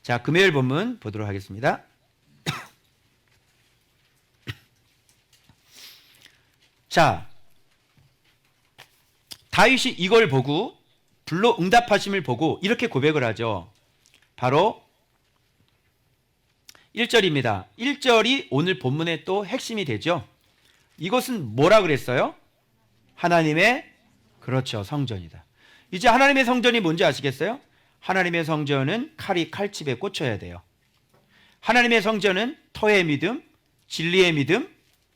자, 금요일 본문 보도록 하겠습니다. 자, 다윗이 이걸 보고 불로 응답하심을 보고 이렇게 고백을 하죠. 바로 1절입니다. 1절이 오늘 본문의 또 핵심이 되죠. 이것은 뭐라 그랬어요? 하나님의, 그렇죠, 성전이다. 이제 하나님의 성전이 뭔지 아시겠어요? 하나님의 성전은 칼이 칼집에 꽂혀야 돼요. 하나님의 성전은 터의 믿음, 진리의 믿음,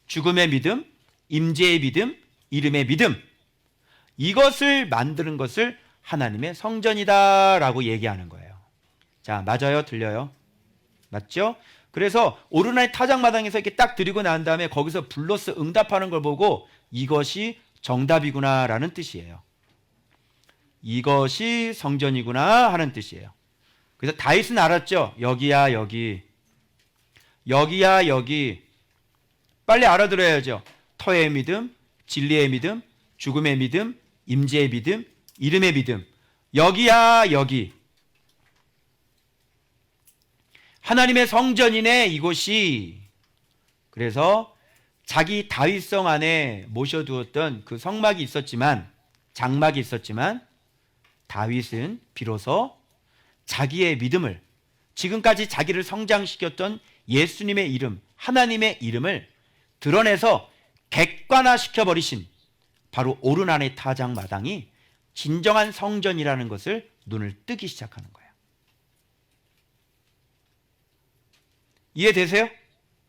죽음의 믿음, 임재의 믿음, 이름의 믿음, 이것을 만드는 것을 하나님의 성전이다 라고 얘기하는 거예요. 자, 맞아요? 틀려요? 맞죠? 그래서 오르나의 타작마당에서 이렇게 딱 드리고 난 다음에 거기서 불로서 응답하는 걸 보고 이것이 정답이구나 라는 뜻이에요. 이것이 성전이구나 하는 뜻이에요. 그래서 다윗은 알았죠. 여기야 여기, 여기야 여기. 빨리 알아들어야죠. 터의 믿음, 진리의 믿음, 죽음의 믿음, 임재의 믿음, 이름의 믿음, 여기야 여기. 하나님의 성전이네 이곳이. 그래서 자기 다윗성 안에 모셔두었던 그 성막이 있었지만, 장막이 있었지만, 다윗은 비로소 자기의 믿음을, 지금까지 자기를 성장시켰던 예수님의 이름, 하나님의 이름을 드러내서 객관화시켜버리신 바로 오르나의 타작마당이 진정한 성전이라는 것을 눈을 뜨기 시작하는 거예요. 이해되세요?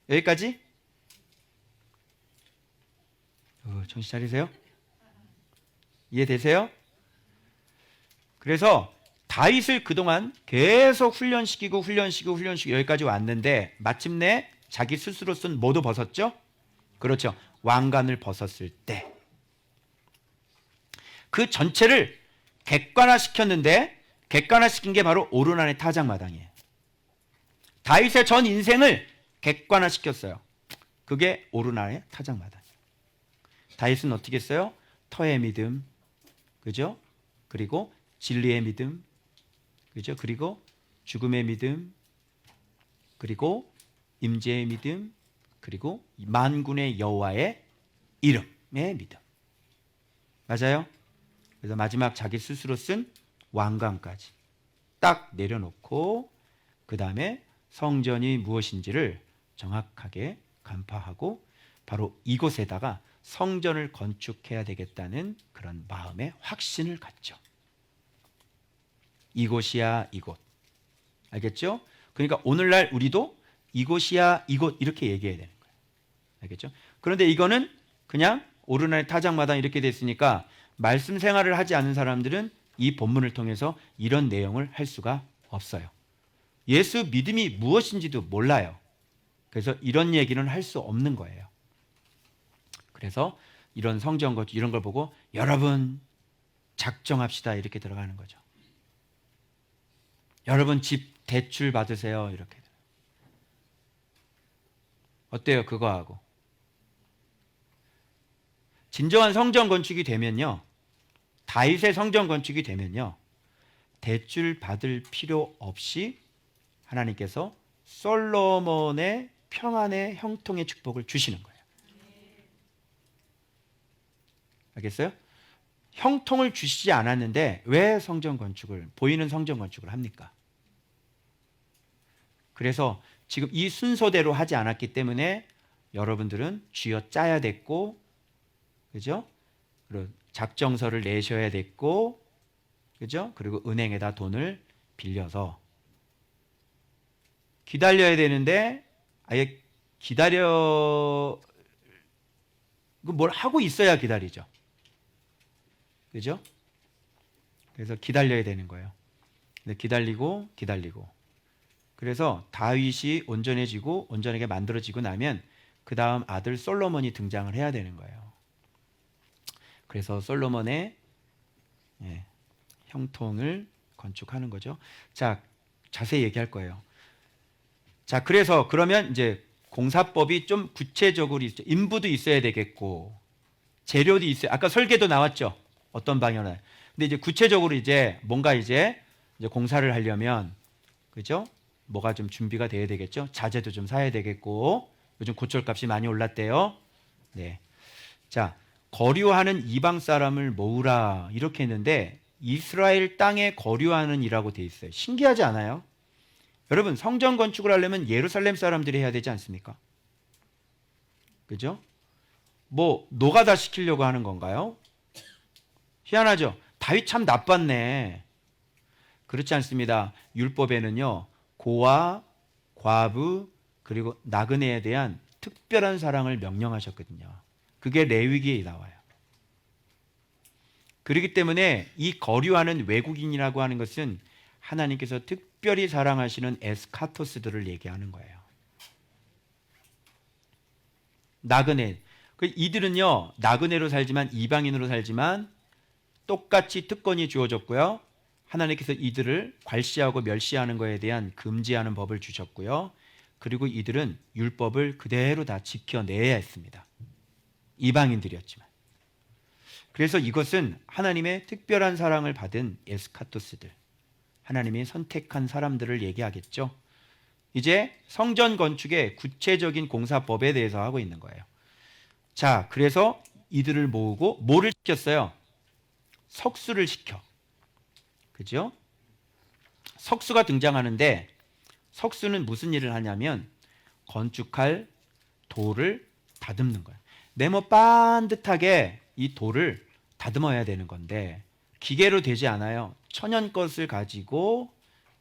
여기까지? 정신 차리세요? 이해되세요? 그래서 다윗을 그동안 계속 훈련시키고 여기까지 왔는데 마침내 자기 스스로 쓴 뭐도 벗었죠? 그렇죠. 왕관을 벗었을 때 그 전체를 객관화시켰는데, 객관화시킨 게 바로 오르나의 타작마당이에요. 다윗의 전 인생을 객관화시켰어요. 그게 오르나의 타작마당이에요. 다윗은 어떻게 했어요? 터의 믿음, 그죠? 그리고 진리의 믿음, 그죠? 그리고 죽음의 믿음, 그리고 임재의 믿음, 그리고 만군의 여호와의 이름의 믿음. 맞아요? 그래서 마지막 자기 스스로 쓴 왕관까지 딱 내려놓고 그 다음에 성전이 무엇인지를 정확하게 간파하고 바로 이곳에다가 성전을 건축해야 되겠다는 그런 마음의 확신을 갖죠. 이곳이야 이곳. 알겠죠? 그러니까 오늘날 우리도 이곳이야 이곳 이렇게 얘기해야 되는 거예요. 알겠죠? 그런데 이거는 그냥 오르나의 타작마당 이렇게 됐으니까 말씀 생활을 하지 않은 사람들은 이 본문을 통해서 이런 내용을 할 수가 없어요. 예수 믿음이 무엇인지도 몰라요. 그래서 이런 얘기는 할 수 없는 거예요. 그래서 이런 성전 건축 이런 걸 보고 여러분 작정합시다 이렇게 들어가는 거죠. 여러분 집 대출 받으세요 이렇게. 어때요 그거하고? 진정한 성전 건축이 되면요, 다윗의 성전 건축이 되면요, 대출 받을 필요 없이 하나님께서 솔로몬의 평안의 형통의 축복을 주시는 거예요. 알겠어요? 형통을 주시지 않았는데 왜 성전 건축을, 보이는 성전 건축을 합니까? 그래서 지금 이 순서대로 하지 않았기 때문에 여러분들은 쥐어 짜야 됐고, 그죠? 그리고 작정서를 내셔야 됐고, 그죠? 그리고 은행에다 돈을 빌려서 기다려야 되는데 아예 뭘 하고 있어야 기다리죠. 그죠? 그래서 기다려야 되는 거예요. 근데 기다리고 그래서 다윗이 온전해지고 온전하게 만들어지고 나면 그 다음 아들 솔로몬이 등장을 해야 되는 거예요. 그래서 솔로몬의 형통을 건축하는 거죠. 자, 자세히 얘기할 거예요. 자, 그래서 그러면 이제 공사법이 좀 구체적으로 있죠. 인부도 있어야 되겠고 재료도 있어요. 아까 설계도 나왔죠. 어떤 방향을. 근데 이제 구체적으로 이제 뭔가 이제 공사를 하려면, 그죠? 뭐가 좀 준비가 돼야 되겠죠. 자재도 좀 사야 되겠고, 요즘 고철값이 많이 올랐대요. 네. 자, 거류하는 이방 사람을 모으라 이렇게 했는데 이스라엘 땅에 거류하는 이라고 돼 있어요. 신기하지 않아요? 여러분, 성전 건축을 하려면 예루살렘 사람들이 해야 되지 않습니까? 그죠? 뭐 노가다 시키려고 하는 건가요? 희한하죠? 다윗 참 나빴네. 그렇지 않습니다. 율법에는요, 고아, 과부, 그리고 나그네에 대한 특별한 사랑을 명령하셨거든요. 그게 레위기에 나와요. 그렇기 때문에 이 거류하는 외국인이라고 하는 것은 하나님께서 특별히 사랑하시는 에스카토스들을 얘기하는 거예요. 나그네. 이들은요, 나그네로 살지만 이방인으로 살지만 똑같이 특권이 주어졌고요. 하나님께서 이들을 괄시하고 멸시하는 것에 대한 금지하는 법을 주셨고요. 그리고 이들은 율법을 그대로 다 지켜내야 했습니다. 이방인들이었지만. 그래서 이것은 하나님의 특별한 사랑을 받은 에스카토스들, 하나님이 선택한 사람들을 얘기하겠죠. 이제 성전 건축의 구체적인 공사법에 대해서 하고 있는 거예요. 자, 그래서 이들을 모으고 뭐를 시켰어요? 석수를 시켜. 그죠? 석수가 등장하는데 석수는 무슨 일을 하냐면 건축할 돌을 다듬는 거예요. 네모 반듯하게 이 돌을 다듬어야 되는 건데 기계로 되지 않아요. 천연 것을 가지고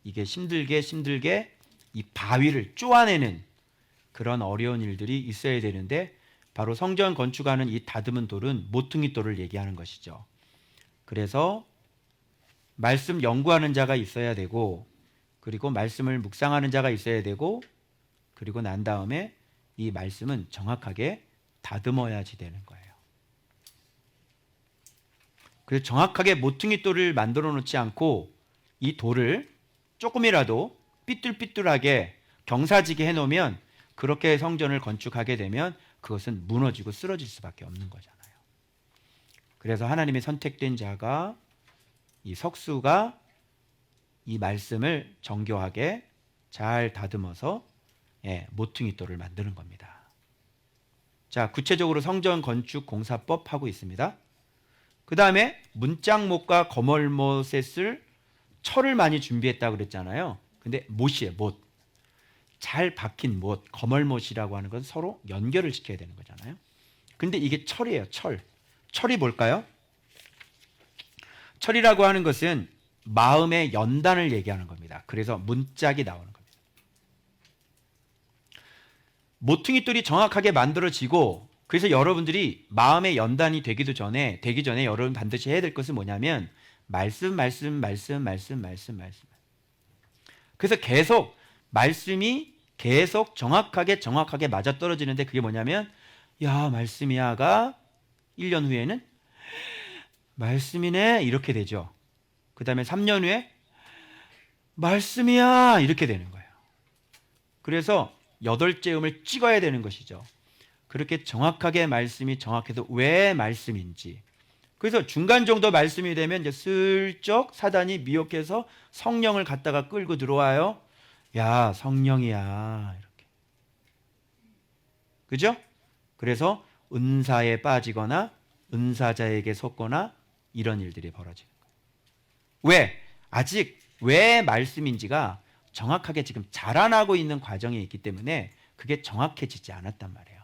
이게 힘들게 이 바위를 쪼아내는 그런 어려운 일들이 있어야 되는데 바로 성전 건축하는 이 다듬은 돌은 모퉁이 돌을 얘기하는 것이죠. 그래서 말씀 연구하는 자가 있어야 되고 그리고 말씀을 묵상하는 자가 있어야 되고 그리고 난 다음에 이 말씀은 정확하게 다듬어야지 되는 거예요. 그래서 정확하게 모퉁이 돌을 만들어 놓지 않고 이 돌을 조금이라도 삐뚤삐뚤하게 경사지게 해놓으면 그렇게 성전을 건축하게 되면 그것은 무너지고 쓰러질 수밖에 없는 거잖아요. 그래서 하나님의 선택된 자가 이 석수가 이 말씀을 정교하게 잘 다듬어서 모퉁이 돌을 만드는 겁니다. 자, 구체적으로 성전 건축 공사법 하고 있습니다. 그 다음에 문짝못과 거멀못에 쓸 철을 많이 준비했다고 그랬잖아요. 근데 못이에요, 못. 잘 박힌 못, 거멀못이라고 하는 건 서로 연결을 시켜야 되는 거잖아요. 근데 이게 철이에요, 철. 철이 뭘까요? 철이라고 하는 것은 마음의 연단을 얘기하는 겁니다. 그래서 문짝이 나오는 겁니다. 모퉁이 돌이 정확하게 만들어지고 그래서 여러분들이 마음의 연단이 되기 전에 여러분 반드시 해야 될 것은 뭐냐면 말씀. 그래서 계속 말씀이 계속 정확하게 맞아떨어지는데 그게 뭐냐면 야, 말씀이야가 1년 후에는 말씀이네 이렇게 되죠. 그 다음에 3년 후에 말씀이야 이렇게 되는 거예요. 그래서 8째음을 찍어야 되는 것이죠. 그렇게 정확하게 말씀이 정확해도 왜 말씀인지. 그래서 중간 정도 말씀이 되면 이제 슬쩍 사단이 미혹해서 성령을 갖다가 끌고 들어와요. 야, 성령이야 이렇게. 그죠? 그래서 은사에 빠지거나 은사자에게 속거나 이런 일들이 벌어지는 거예요. 왜? 아직 왜 말씀인지가 정확하게 지금 자라나고 있는 과정에 있기 때문에 그게 정확해지지 않았단 말이에요.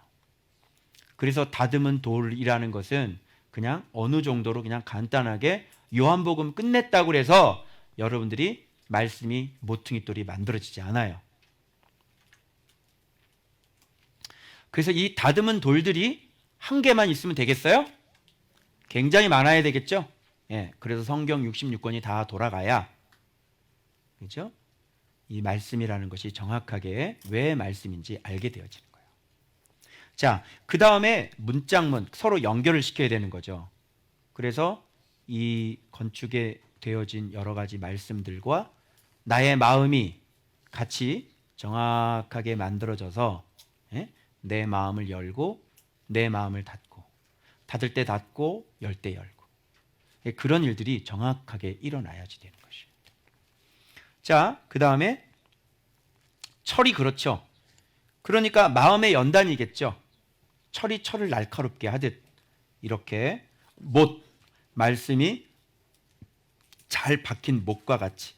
그래서 다듬은 돌이라는 것은 그냥 어느 정도로 그냥 간단하게 요한복음 끝냈다고 해서 여러분들이 말씀이 모퉁이 돌이 만들어지지 않아요. 그래서 이 다듬은 돌들이 한 개만 있으면 되겠어요? 굉장히 많아야 되겠죠? 그래서 성경 66권이 다 돌아가야, 그렇죠? 이 말씀이라는 것이 정확하게 왜 말씀인지 알게 되어지는 거예요. 자, 그 다음에 문짝문 서로 연결을 시켜야 되는 거죠. 그래서 이 건축에 되어진 여러 가지 말씀들과 나의 마음이 같이 정확하게 만들어져서 내 마음을 열고 내 마음을 닫고 닫을 때 닫고 열 때 열고 그런 일들이 정확하게 일어나야지 되는 것이에요. 자, 그 다음에 철이 그렇죠. 그러니까 마음의 연단이겠죠. 철이 철을 날카롭게 하듯 이렇게 말씀이 잘 박힌 못과 같이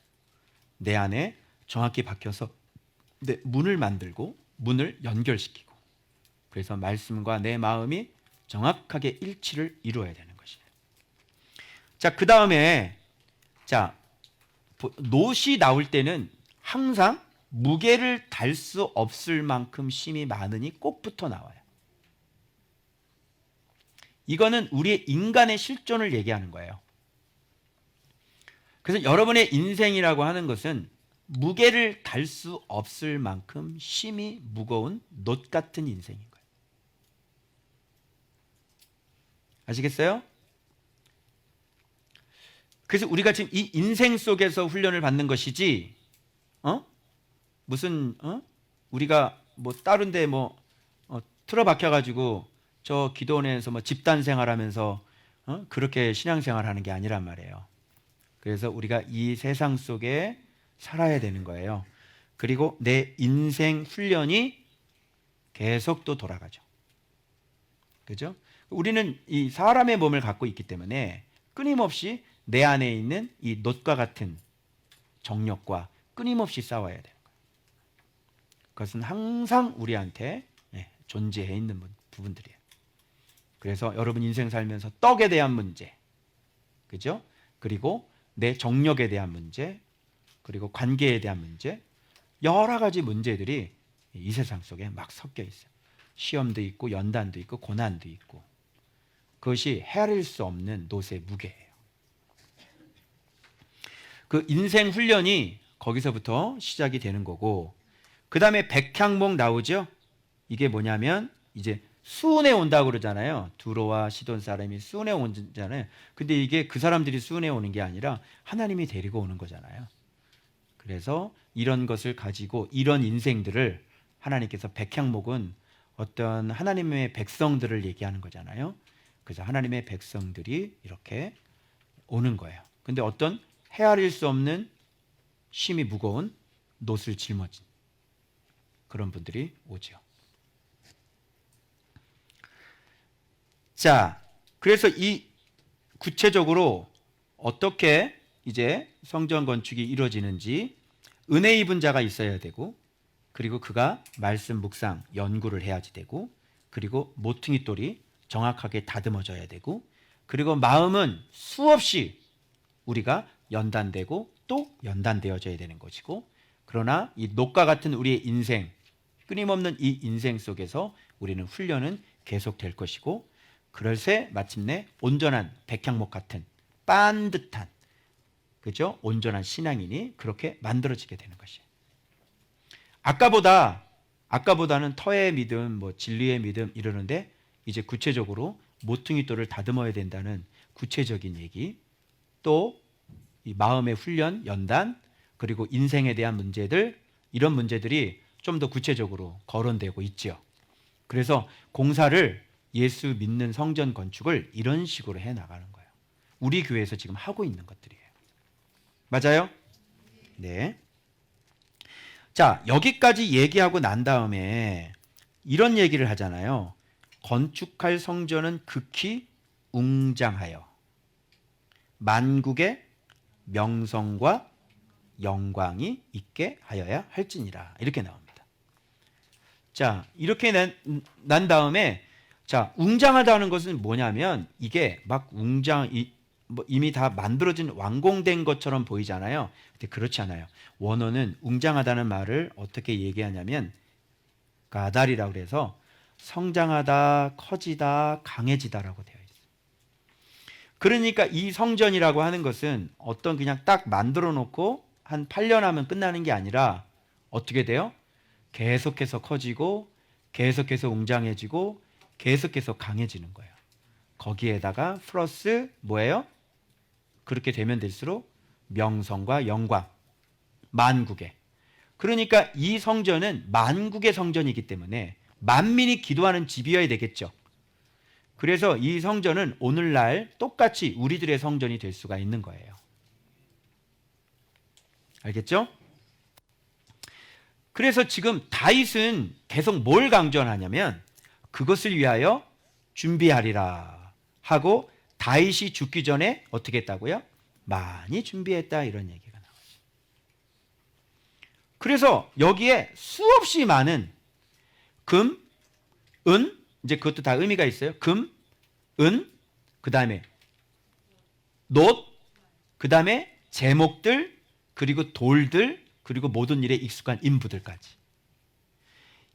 내 안에 정확히 박혀서 내 문을 만들고 문을 연결시키고, 그래서 말씀과 내 마음이 정확하게 일치를 이루어야 되는 것이에요. 자, 그 다음에 놋이 나올 때는 항상 무게를 달 수 없을 만큼 힘이 많으니 꼭 붙어 나와요. 이거는 우리의 인간의 실존을 얘기하는 거예요. 그래서 여러분의 인생이라고 하는 것은 무게를 달 수 없을 만큼 힘이 무거운 놋 같은 인생인 거예요. 아시겠어요? 그래서 우리가 지금 이 인생 속에서 훈련을 받는 것이지, 우리가 뭐 다른 데 틀어박혀 가지고 저 기도원에서 집단 생활하면서 그렇게 신앙생활 하는 게 아니란 말이에요. 그래서 우리가 이 세상 속에 살아야 되는 거예요. 그리고 내 인생 훈련이 계속 또 돌아가죠. 그죠? 우리는 이 사람의 몸을 갖고 있기 때문에 끊임없이 내 안에 있는 이 놋과 같은 정욕과 끊임없이 싸워야 되는 거예요. 그것은 항상 우리한테 존재해 있는 부분들이에요. 그래서 여러분 인생 살면서 떡에 대한 문제, 그죠? 그리고 내 정력에 대한 문제, 그리고 관계에 대한 문제, 여러 가지 문제들이 이 세상 속에 막 섞여 있어요. 시험도 있고 연단도 있고 고난도 있고, 그것이 헤아릴 수 없는 놋의 무게예요. 그 인생 훈련이 거기서부터 시작이 되는 거고, 그 다음에 백향목 나오죠. 이게 뭐냐면 이제 수운에 온다고 그러잖아요. 두로와 시돈 사람이 수운에 온잖아요. 근데 이게 그 사람들이 수운에 오는 게 아니라 하나님이 데리고 오는 거잖아요. 그래서 이런 것을 가지고 이런 인생들을 하나님께서, 백향목은 어떤 하나님의 백성들을 얘기하는 거잖아요. 그래서 하나님의 백성들이 이렇게 오는 거예요. 근데 어떤 헤아릴 수 없는 힘이 무거운 놋을 짊어진 그런 분들이 오죠. 자, 그래서 이 구체적으로 어떻게 이제 성전 건축이 이루어지는지, 은혜 입은 자가 있어야 되고, 그리고 그가 말씀 묵상 연구를 해야지 되고, 그리고 모퉁이 돌이 정확하게 다듬어져야 되고, 그리고 마음은 수없이 우리가 연단되고 또 연단되어져야 되는 것이고, 그러나 이 놋과 같은 우리의 인생, 끊임없는 이 인생 속에서 우리는 훈련은 계속될 것이고, 그럴새 마침내 온전한 백향목 같은 빤듯한, 그죠? 온전한 신앙인이 그렇게 만들어지게 되는 것이에요. 아까보다는 터의 믿음, 진리의 믿음 이러는데, 이제 구체적으로 모퉁이 돌을 다듬어야 된다는 구체적인 얘기, 또 이 마음의 훈련, 연단, 그리고 인생에 대한 문제들, 이런 문제들이 좀 더 구체적으로 거론되고 있죠. 그래서 공사를, 예수 믿는 성전 건축을 이런 식으로 해 나가는 거예요. 우리 교회에서 지금 하고 있는 것들이에요. 맞아요? 네. 자, 여기까지 얘기하고 난 다음에 이런 얘기를 하잖아요. 건축할 성전은 극히 웅장하여 만국의 명성과 영광이 있게 하여야 할지니라. 이렇게 나옵니다. 자, 이렇게 난 다음에, 자, 웅장하다는 것은 뭐냐면, 이게 막 이미 다 만들어진 완공된 것처럼 보이잖아요. 근데 그렇지 않아요. 원어는 웅장하다는 말을 어떻게 얘기하냐면 가달이라고 그래서 성장하다, 커지다, 강해지다라고 되어 있어요. 그러니까 이 성전이라고 하는 것은 어떤 그냥 딱 만들어 놓고 한 8년 하면 끝나는 게 아니라 어떻게 돼요? 계속해서 커지고 계속해서 웅장해지고 계속해서 강해지는 거예요. 거기에다가 플러스 뭐예요? 그렇게 되면 될수록 명성과 영광, 만국의. 그러니까 이 성전은 만국의 성전이기 때문에 만민이 기도하는 집이어야 되겠죠. 그래서 이 성전은 오늘날 똑같이 우리들의 성전이 될 수가 있는 거예요. 알겠죠? 그래서 지금 다윗은 계속 뭘 강조하냐면 그것을 위하여 준비하리라 하고 다윗이 죽기 전에 어떻게 했다고요? 많이 준비했다 이런 얘기가 나와요. 그래서 여기에 수없이 많은 금, 은, 이제 그것도 다 의미가 있어요. 금, 은, 그 다음에 놋, 그 다음에 제목들, 그리고 돌들, 그리고 모든 일에 익숙한 인부들까지.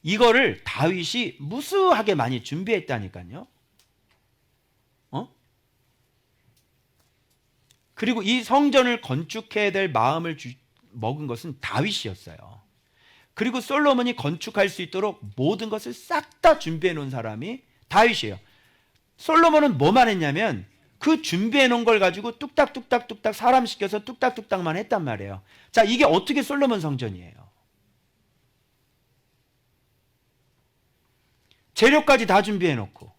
이거를 다윗이 무수하게 많이 준비했다니까요. 그리고 이 성전을 건축해야 될 마음을 먹은 것은 다윗이었어요. 그리고 솔로몬이 건축할 수 있도록 모든 것을 싹 다 준비해 놓은 사람이 다윗이에요. 솔로몬은 뭐만 했냐면 그 준비해 놓은 걸 가지고 뚝딱뚝딱뚝딱 사람 시켜서 뚝딱뚝딱만 했단 말이에요. 자, 이게 어떻게 솔로몬 성전이에요? 재료까지 다 준비해 놓고,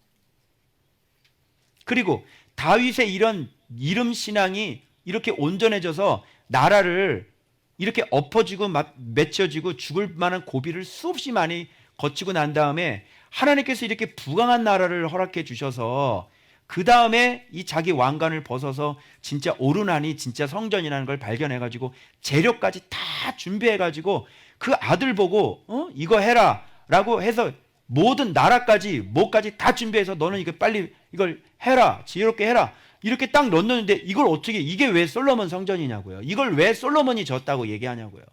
그리고 다윗의 이런 이름 신앙이 이렇게 온전해져서 나라를 이렇게 엎어지고 맺혀지고 죽을 만한 고비를 수없이 많이 거치고 난 다음에 하나님께서 이렇게 부강한 나라를 허락해 주셔서 그 다음에 이 자기 왕관을 벗어서 진짜 오르나니 진짜 성전이라는 걸 발견해가지고 재료까지 다 준비해가지고 그 아들 보고 이거 해라 라고 해서 모든 나라까지 뭐까지 다 준비해서 너는 이거 빨리 이걸 해라, 지혜롭게 해라 이렇게 딱 넣었는데 이걸 어떻게, 이게 왜 솔로몬 성전이냐고요. 이걸 왜 솔로몬이 졌다고 얘기하냐고요.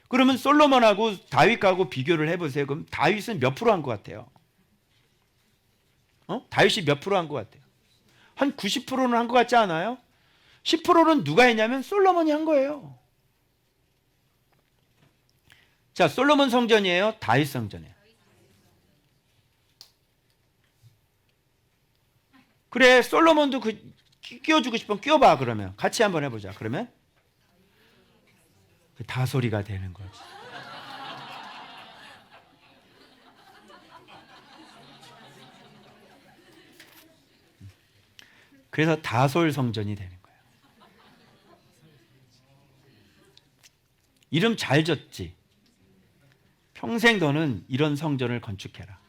그러면 솔로몬하고 다윗하고 비교를 해보세요. 그럼 다윗은 몇 프로 한 것 같아요? 다윗이 몇 프로 한 것 같아요? 한 90%는 한 것 같지 않아요? 10%는 누가 했냐면 솔로몬이 한 거예요. 자, 솔로몬 성전이에요? 다윗 성전이에요? 그래, 솔로몬도 끼워주고 싶으면 끼워봐. 그러면 같이 한번 해보자. 그러면 다소리가 되는 거지. 그래서 다솔 성전이 되는 거예요. 이름 잘 졌지? 평생 너는 이런 성전을 건축해라.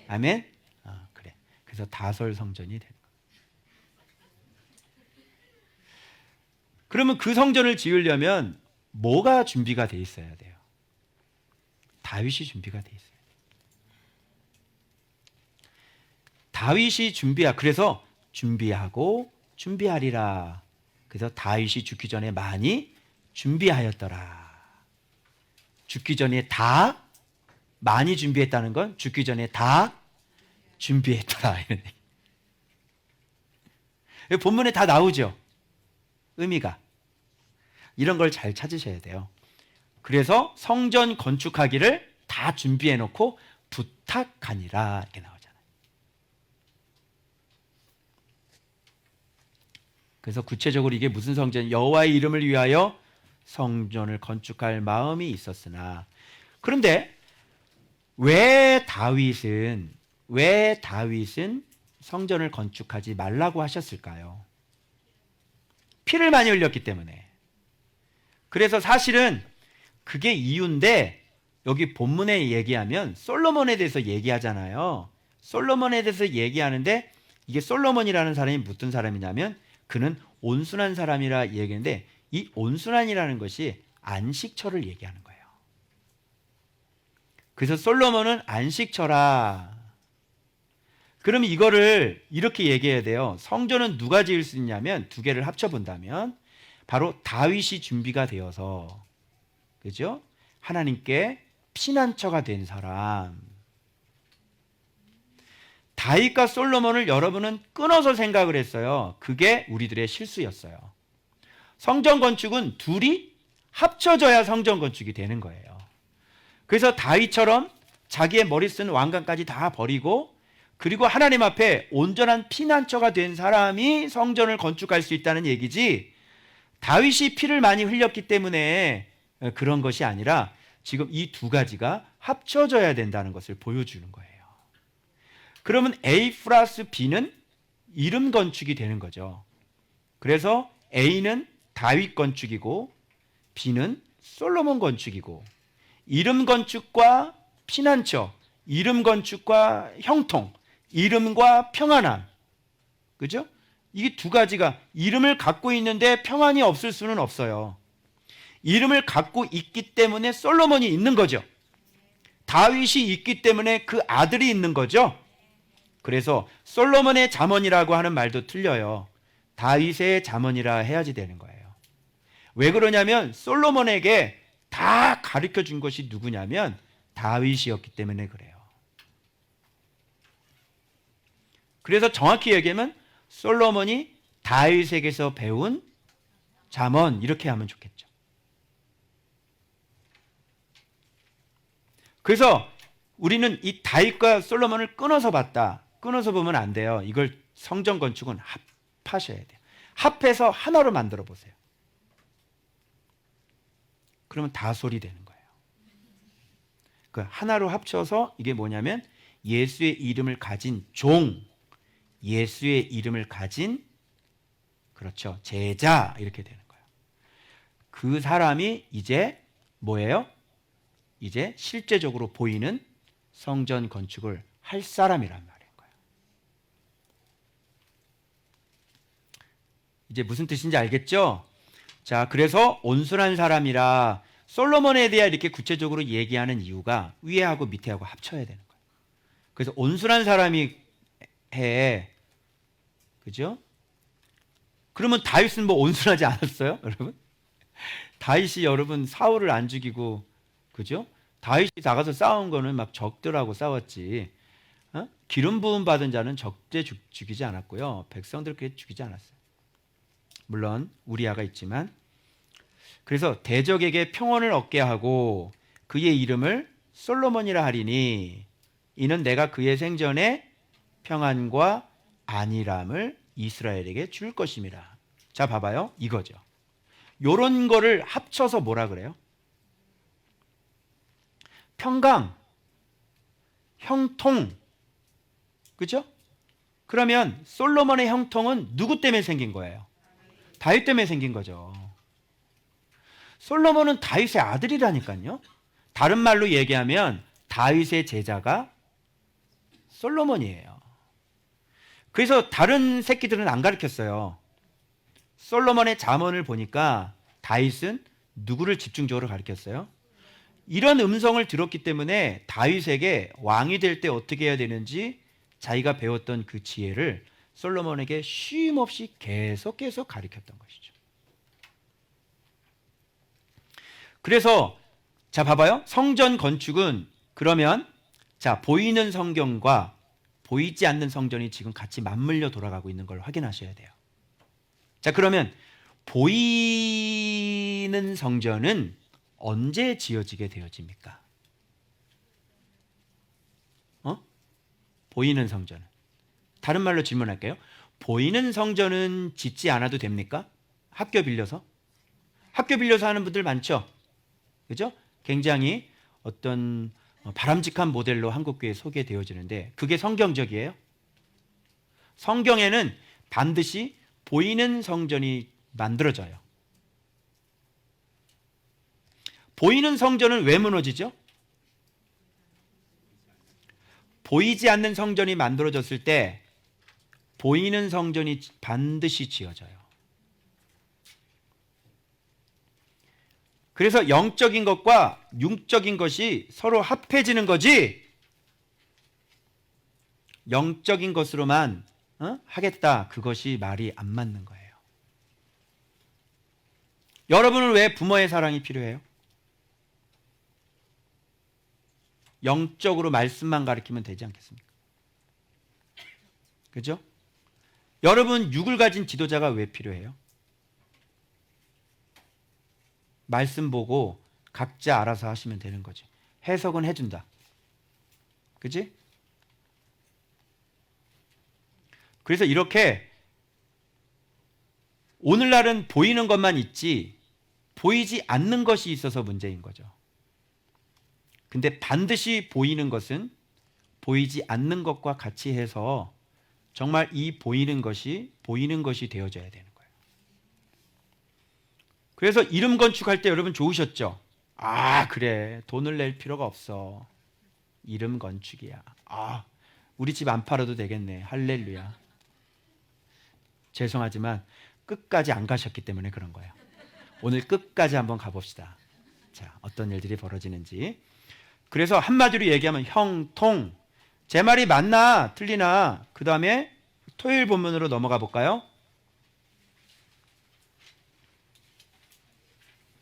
아멘? 그래. 그래서 다솔 성전이 되는 거예요. 그러면 그 성전을 지으려면 뭐가 준비가 돼 있어야 돼요? 다윗이 준비가 돼 있어요. 다윗이 그래서 준비하고 준비하리라. 그래서 다윗이 죽기 전에 많이 준비하였더라. 죽기 전에 다 많이 준비했다는 건 죽기 전에 다 준비했더라. 본문에 다 나오죠. 의미가. 이런 걸 잘 찾으셔야 돼요. 그래서 성전 건축하기를 다 준비해 놓고 부탁하니라 이렇게 나오잖아요. 그래서 구체적으로 이게 무슨 성전? 여호와의 이름을 위하여 성전을 건축할 마음이 있었으나, 그런데 왜 다윗은 성전을 건축하지 말라고 하셨을까요? 피를 많이 흘렸기 때문에. 그래서 사실은 그게 이유인데, 여기 본문에 얘기하면 솔로몬에 대해서 얘기하잖아요. 솔로몬에 대해서 얘기하는데 이게 솔로몬이라는 사람이 무슨 사람이냐면 그는 온순한 사람이라 얘기했는데, 이 온순한이라는 것이 안식처를 얘기하는 거예요. 그래서 솔로몬은 안식처라. 그러면 이거를 이렇게 얘기해야 돼요. 성전은 누가 지을 수 있냐면 두 개를 합쳐본다면 바로 다윗이 준비가 되어서, 그죠? 하나님께 피난처가 된 사람. 다윗과 솔로몬을 여러분은 끊어서 생각을 했어요. 그게 우리들의 실수였어요. 성전 건축은 둘이 합쳐져야 성전 건축이 되는 거예요. 그래서 다윗처럼 자기의 머리 쓴 왕관까지 다 버리고, 그리고 하나님 앞에 온전한 피난처가 된 사람이 성전을 건축할 수 있다는 얘기지, 다윗이 피를 많이 흘렸기 때문에 그런 것이 아니라 지금 이 두 가지가 합쳐져야 된다는 것을 보여주는 거예요. 그러면 A 플러스 B는 이름 건축이 되는 거죠. 그래서 A는 다윗 건축이고 B는 솔로몬 건축이고, 이름 건축과 피난처, 이름 건축과 형통, 이름과 평안함, 그죠? 이게 두 가지가 이름을 갖고 있는데 평안이 없을 수는 없어요. 이름을 갖고 있기 때문에 솔로몬이 있는 거죠. 다윗이 있기 때문에 그 아들이 있는 거죠. 그래서 솔로몬의 잠언이라고 하는 말도 틀려요. 다윗의 잠언이라 해야지 되는 거예요. 왜 그러냐면 솔로몬에게 다 가르쳐 준 것이 누구냐면 다윗이었기 때문에 그래요. 그래서 정확히 얘기하면 솔로몬이 다윗에게서 배운 잠언, 이렇게 하면 좋겠죠. 그래서 우리는 이 다윗과 솔로몬을 끊어서 봤다. 끊어서 보면 안 돼요. 이걸 성전 건축은 합하셔야 돼요. 합해서 하나로 만들어 보세요. 그러면 다솔이 되는 거예요. 그 하나로 합쳐서 이게 뭐냐면 예수의 이름을 가진 종, 예수의 이름을 가진, 그렇죠, 제자, 이렇게 되는 거예요. 그 사람이 이제 뭐예요? 이제 실제적으로 보이는 성전 건축을 할 사람이란 말인 거예요. 이제 무슨 뜻인지 알겠죠? 자, 그래서 온순한 사람이라 솔로몬에 대해 이렇게 구체적으로 얘기하는 이유가 위에하고 밑에하고 합쳐야 되는 거예요. 그래서 온순한 사람이 해, 그죠? 그러면 다윗은 뭐 온순하지 않았어요, 여러분? 다윗이 여러분 사울을 안 죽이고, 그죠? 다윗이 나가서 싸운 거는 막 적들하고 싸웠지. 기름 부음 받은 자는 적대 죽이지 않았고요. 백성들 그렇게 죽이지 않았어요. 물론 우리아가 있지만. 그래서 대적에게 평온을 얻게 하고 그의 이름을 솔로몬이라 하리니 이는 내가 그의 생전에 평안과 안일함을 이스라엘에게 줄 것임이라. 자, 봐봐요. 이거죠. 요런 거를 합쳐서 뭐라 그래요? 평강, 형통, 그죠? 그러면 솔로몬의 형통은 누구 때문에 생긴 거예요? 다윗 때문에 생긴 거죠. 솔로몬은 다윗의 아들이라니까요. 다른 말로 얘기하면 다윗의 제자가 솔로몬이에요. 그래서 다른 새끼들은 안 가르쳤어요. 솔로몬의 잠언을 보니까 다윗은 누구를 집중적으로 가르쳤어요? 이런 음성을 들었기 때문에 다윗에게 왕이 될 때 어떻게 해야 되는지 자기가 배웠던 그 지혜를 솔로몬에게 쉼없이 계속 가르쳤던 것이죠. 그래서 자, 봐봐요. 성전 건축은 그러면 자, 보이는 성경과 보이지 않는 성전이 지금 같이 맞물려 돌아가고 있는 걸 확인하셔야 돼요. 자, 그러면 보이는 성전은 언제 지어지게 되어집니까? 보이는 성전은. 다른 말로 질문할게요. 보이는 성전은 짓지 않아도 됩니까? 학교 빌려서? 학교 빌려서 하는 분들 많죠? 그죠? 굉장히 어떤 바람직한 모델로 한국교회에 소개되어지는데 그게 성경적이에요? 성경에는 반드시 보이는 성전이 만들어져요. 보이는 성전은 왜 무너지죠? 보이지 않는 성전이 만들어졌을 때 보이는 성전이 반드시 지어져요. 그래서 영적인 것과 육적인 것이 서로 합해지는 거지, 영적인 것으로만 하겠다, 그것이 말이 안 맞는 거예요. 여러분은 왜 부모의 사랑이 필요해요? 영적으로 말씀만 가르치면 되지 않겠습니까? 그죠? 여러분 육을 가진 지도자가 왜 필요해요? 말씀 보고 각자 알아서 하시면 되는 거죠. 해석은 해준다. 그지? 그래서 이렇게 오늘날은 보이는 것만 있지 보이지 않는 것이 있어서 문제인 거죠. 근데 반드시 보이는 것은 보이지 않는 것과 같이 해서 정말 이 보이는 것이 되어져야 되는 거예요. 그래서 이름 건축할 때 여러분 좋으셨죠? 아, 그래. 돈을 낼 필요가 없어. 이름 건축이야. 아, 우리 집 안 팔아도 되겠네. 할렐루야. 죄송하지만 끝까지 안 가셨기 때문에 그런 거예요. 오늘 끝까지 한번 가봅시다. 자, 어떤 일들이 벌어지는지. 그래서 한마디로 얘기하면 형통. 제 말이 맞나 틀리나 그 다음에 토요일 본문으로 넘어가 볼까요?